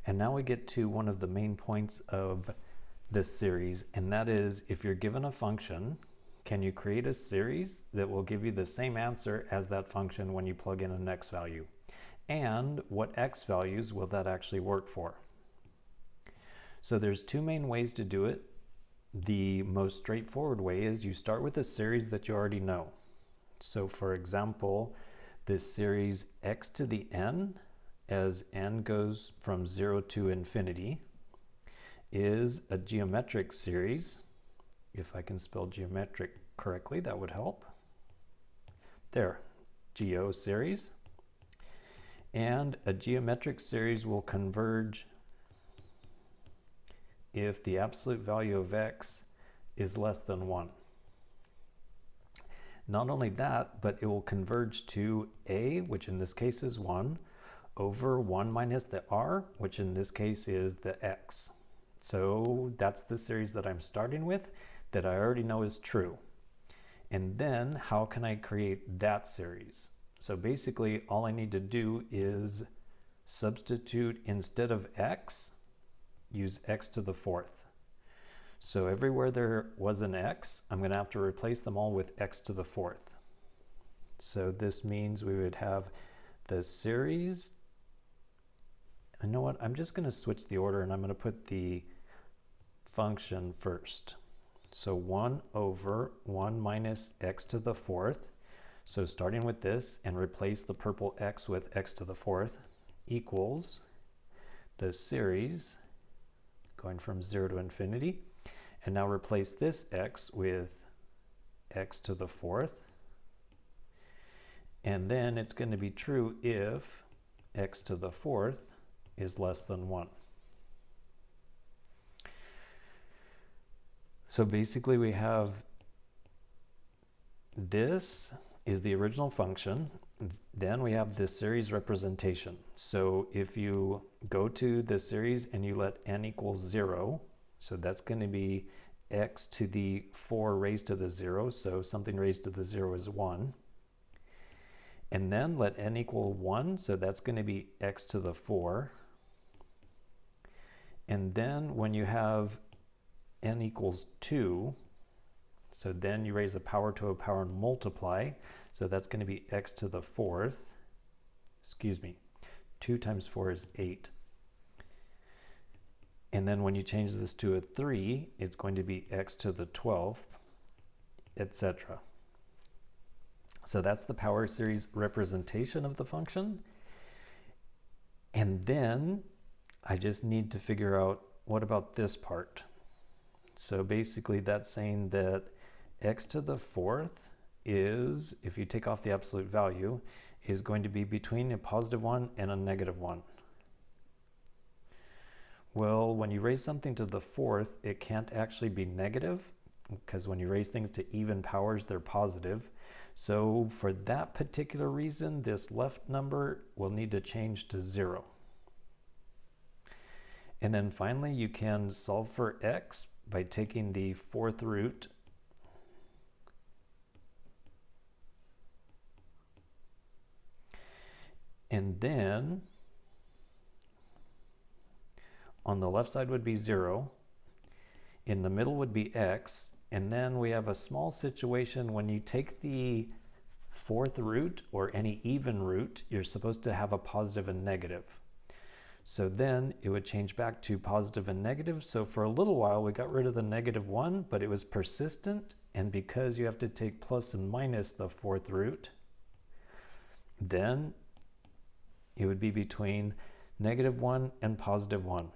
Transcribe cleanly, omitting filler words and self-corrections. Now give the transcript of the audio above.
And now we get to one of the main points of this series, and that is, if you're given a function, can you create a series that will give you the same answer as that function when you plug in an x value? And what x values will that actually work for? So there's two main ways to do it. The most straightforward way is you start with a series that you already know. So for example, this series x to the n, as n goes from 0 to infinity, is a geometric series. If I can spell geometric correctly, that would help. There, geo series. And a geometric series will converge if the absolute value of x is less than 1. Not only that, but it will converge to a, which in this case is 1, over 1 minus the r, which in this case is the x. So that's the series that I'm starting with that I already know is true. And then how can I create that series? So basically all I need to do is substitute, instead of x, use x to the fourth. So everywhere there was an x, I'm going to have to replace them all with x to the fourth. So this means we would have the series. You know what? I'm just going to switch the order, and I'm going to put the function first. So 1 over 1 minus x to the fourth. So starting with this and replace the purple x with x to the fourth equals the series going from 0 to infinity. And now replace this x with x to the fourth. And then it's going to be true if x to the fourth is less than 1. So basically we have this is the original function. Then we have this series representation. So if you go to the series and you let n equals 0, so that's going to be x to the 4 raised to the 0. So something raised to the 0 is 1. And then let n equal 1. So that's going to be x to the 4. And then when you have n equals 2, so then you raise a power to a power and multiply. So that's going to be x to the fourth. Excuse me. 2 times 4 is 8. And then when you change this to a 3, it's going to be x to the 12th, etc. So that's the power series representation of the function. And then I just need to figure out, what about this part? So basically that's saying that x to the fourth is, if you take off the absolute value, is going to be between a positive 1 and a negative 1. Well, when you raise something to the fourth, it can't actually be negative, because when you raise things to even powers, they're positive. So for that particular reason, this left number will need to change to 0. And then finally, you can solve for x by taking the fourth root and then on the left side would be 0, in the middle would be x, and then we have a small situation when you take the fourth root or any even root, you're supposed to have a positive and negative. So then it would change back to positive and negative. So for a little while we got rid of the negative 1, but it was persistent, and because you have to take plus and minus the fourth root, then it would be between negative 1 and positive 1.